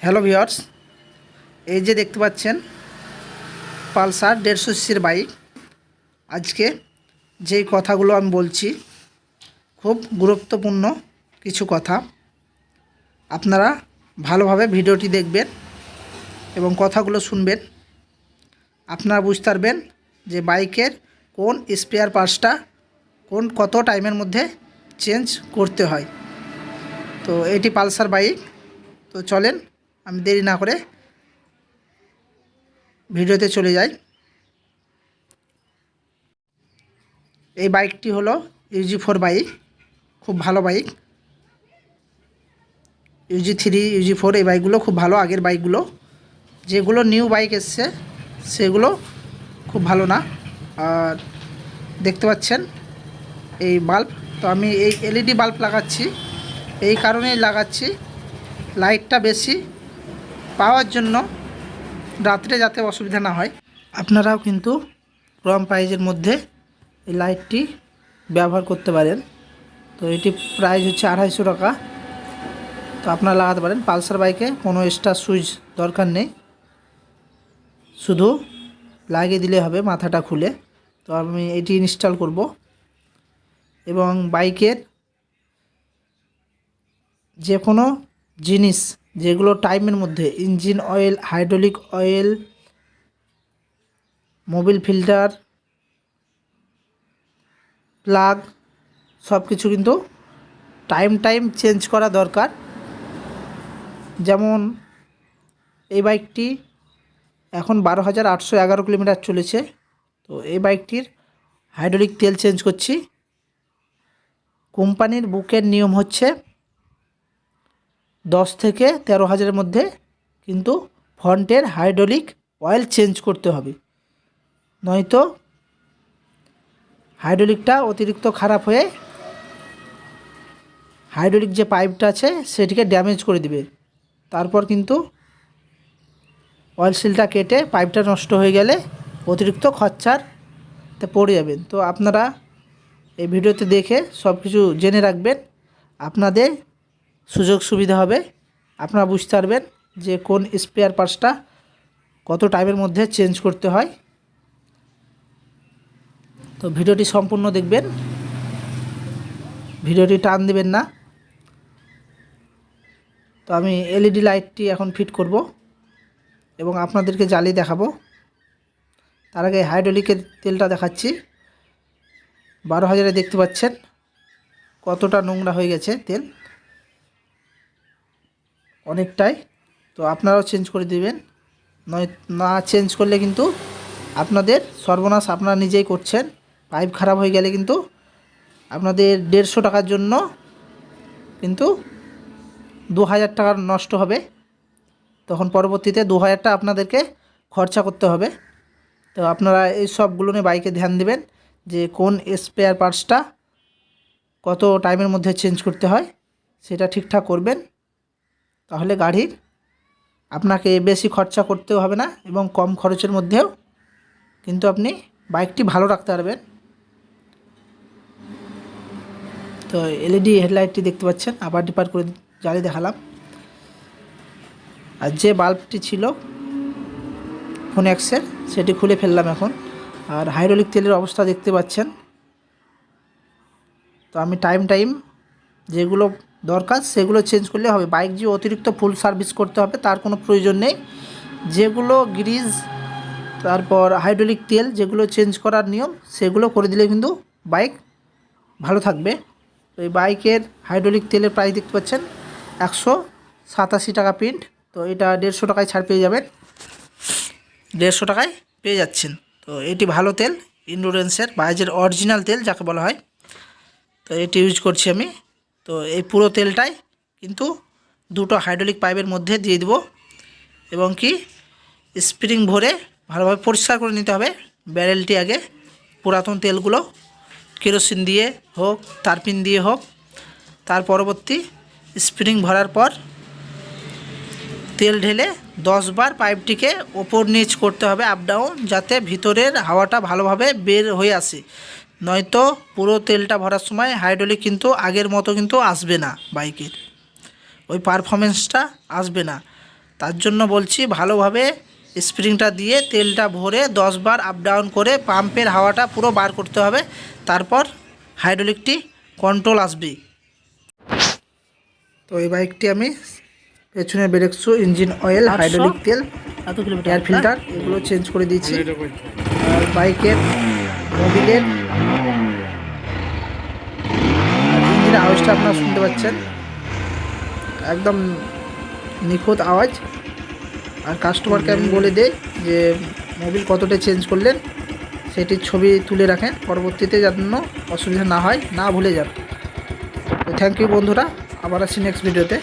Hello viewers, এই যে দেখতে পাচ্ছেন পালসার 150 সিসির বাইক। আজকে যেই কথাগুলো আমি বলছি খুব গুরুত্বপূর্ণ কিছু কথা। আপনারা ভালোভাবে ভিডিওটি দেখবেন এবং কথাগুলো শুনবেন। আপনারা বুঝতে পারবেন যে বাইকের কোন স্পেয়ার পার্টসটা কত টাইমের মধ্যে চেঞ্জ করতে হয়। তো এটি পালসার বাইক। তো চলেন আমি দেরি না করে ভিডিওতে চলে যাই। এই বাইকটি হলো UG4 বাইক, খুব ভালো বাইক। UG3 UG4 এই বাইকগুলো খুব ভালো। আগের বাইকগুলো যেগুলো নিউ বাইক এসছে সেগুলো খুব ভালো না। আর দেখতে পাচ্ছেন এই বাল্ব, তো আমি এই LED বাল্ব লাগাচ্ছি। এই কারণেই লাগাচ্ছি লাইটটা বেশি পাওয়ার জন্য, রাত্রে যাতে অসুবিধা না হয়। আপনারাও কিন্তু কম প্রাইজের মধ্যে এই লাইটটি ব্যবহার করতে পারেন। তো এটি প্রাইস হচ্ছে 250 টাকা। তো আপনারা লাগাতে পারেন। পালসার বাইকে কোনো এক্সট্রা সুইচ দরকার নেই, শুধু লাগিয়ে দিলে হবে মাথাটা খুলে। তো আমি এটি ইনস্টল করব এবং বাইকের যে কোনো জিনিস যেগুলো টাইমের মধ্যে, engine oil, hydraulic oil, Mobil filter, plug, সব কিছু কিন্তু টাইম চেঞ্জ করা দরকার। যেমন এই বাইকটি এখন 12,811 কিলোমিটার চলেছে। তো এই বাইকটির হাইড্রোলিক তেল চেঞ্জ করছি। কোম্পানির বুকের নিয়ম হচ্ছে 10 থেকে 13,000-এর মধ্যে কিন্তু ফ্রন্টের হাইড্রোলিক অয়েল চেঞ্জ করতে হবে, নয়তো হাইড্রোলিকটা অতিরিক্ত খারাপ হয়ে হাইড্রোলিক যে পাইপটা আছে সেটিকে ড্যামেজ করে দিবে। তারপর কিন্তু অয়েল সিলটা কেটে পাইপটা নষ্ট হয়ে গেলে অতিরিক্ত খরচাতে পড়ে যাবেন। তো আপনারা এই ভিডিওতে দেখে সব কিছু জেনে রাখবেন, আপনাদের সুযোগ সুবিধা হবে। আপনারা বুঝতে পারবেন যে কোন স্পেয়ার পার্টসটা কত টাইমের মধ্যে চেঞ্জ করতে হয়। তো ভিডিওটি সম্পূর্ণ দেখবেন, ভিডিওটি টান দেবেন না। তো আমি LED লাইটটি এখন ফিট করব এবং আপনাদেরকে জ্বালিয়ে দেখাবো। তার আগে হাইড্রোলিকের তেলটা দেখাচ্ছি। 12,000-এ দেখতে পাচ্ছেন কতটা নোংরা হয়ে গেছে তেল, অনেকটাই। তো আপনারাও চেঞ্জ করে দিবেন, নয় না চেঞ্জ করলে কিন্তু আপনাদের সর্বনাশ আপনারা নিজেই করছেন। পাইপ খারাপ হয়ে গেলে কিন্তু আপনাদের 150 টাকার জন্য কিন্তু 2,000 টাকা নষ্ট হবে। তখন পরবর্তীতে 2,000 টাকা আপনাদেরকে খরচা করতে হবে। তো আপনারা এই সবগুলো নিয়ে বাইকে ধ্যান দেবেন যে কোন স্পেয়ার পার্টসটা কত টাইমের মধ্যে চেঞ্জ করতে হয়, সেটা ঠিকঠাক করবেন। তাহলে গাড়ির আপনাকে বেশি খরচা করতেও হবে না এবং কম খরচের মধ্যেও কিন্তু আপনি বাইকটি ভালো রাখতে পারবেন। তো LED হেডলাইটটি দেখতে পাচ্ছেন, আবার ডিপার করে জ্বালিয়ে দেখালাম। আর যে বাল্বটি ছিল ফোনেক্সের সেটি খুলে ফেললাম এখন। আর হাইড্রোলিক তেলের অবস্থা দেখতে পাচ্ছেন। তো আমি টাইম যেগুলো দরকার সেগুলো চেঞ্জ করলে হবে। বাইক যে অতিরিক্ত ফুল সার্ভিস করতে হবে তার কোনো প্রয়োজন নেই। যেগুলো গ্রিজ, তারপর হাইড্রোলিক তেল যেগুলো চেঞ্জ করার নিয়ম সেগুলো করে দিলে কিন্তু বাইক ভালো থাকবে। তো এই বাইকের হাইড্রোলিক তেলের প্রাইস দেখতে পাচ্ছেন 187 টাকা প্রিন্ট। তো এটা 150 টাকায় ছাড় পেয়ে যাবেন, 150 টাকায় পেয়ে যাচ্ছেন। তো এটি ভালো তেল, ইন্ডোরেন্সের বাইজের অরিজিনাল তেল যাকে বলা হয়। তো এটি ইউজ করছি আমি। তো এই পুরো তেলটাই কিন্তু দুটো হাইড্রোলিক পাইপের মধ্যে দিয়ে দেব এবং কি স্প্রিং ভরে ভালোভাবে পরিষ্কার করে নিতে হবে ব্যারেলটি আগে। পুরাতন তেলগুলো কেরোসিন দিয়ে হোক, তারপিন দিয়ে হোক, তার পরবর্তী স্প্রিং ভরার পর তেল ঢেলে 10 বার পাইপটিকে ওপর নিচ করতে হবে, আপ ডাউন, যাতে ভিতরের হাওয়াটা ভালোভাবে বের হয়ে আসে। নয়তো পুরো তেলটা ভরার সময় হাইড্রোলিক কিন্তু আগের মতো কিন্তু আসবে না, বাইকের ওই পারফরমেন্সটা আসবে না। তার জন্য বলছি ভালোভাবে স্প্রিংটা দিয়ে তেলটা ভরে 10 বার আপ ডাউন করে পাম্পের হাওয়াটা পুরো বার করতে হবে, তারপর হাইড্রোলিকটি কন্ট্রোল আসবে। তো এই বাইকটি আমি পেছনে brake shoe, engine oil, hydraulic তেল, এয়ার ফিল্টার এগুলো চেঞ্জ করে দিয়েছি। আর বাইকের মোবিলের ইঞ্জিনের আওয়াজটা আপনারা শুনতে পাচ্ছেন, একদম নিখুঁত আওয়াজ। আর কাস্টমারকে আমি বলে দিই যে মোবিল কতটা চেঞ্জ করলেন সেটির ছবি তুলে রাখেন, পরবর্তীতে যেন অসুবিধা না হয়, না ভুলে যান। তো থ্যাংক ইউ বন্ধুরা, আবার আসছি নেক্সট ভিডিওতে।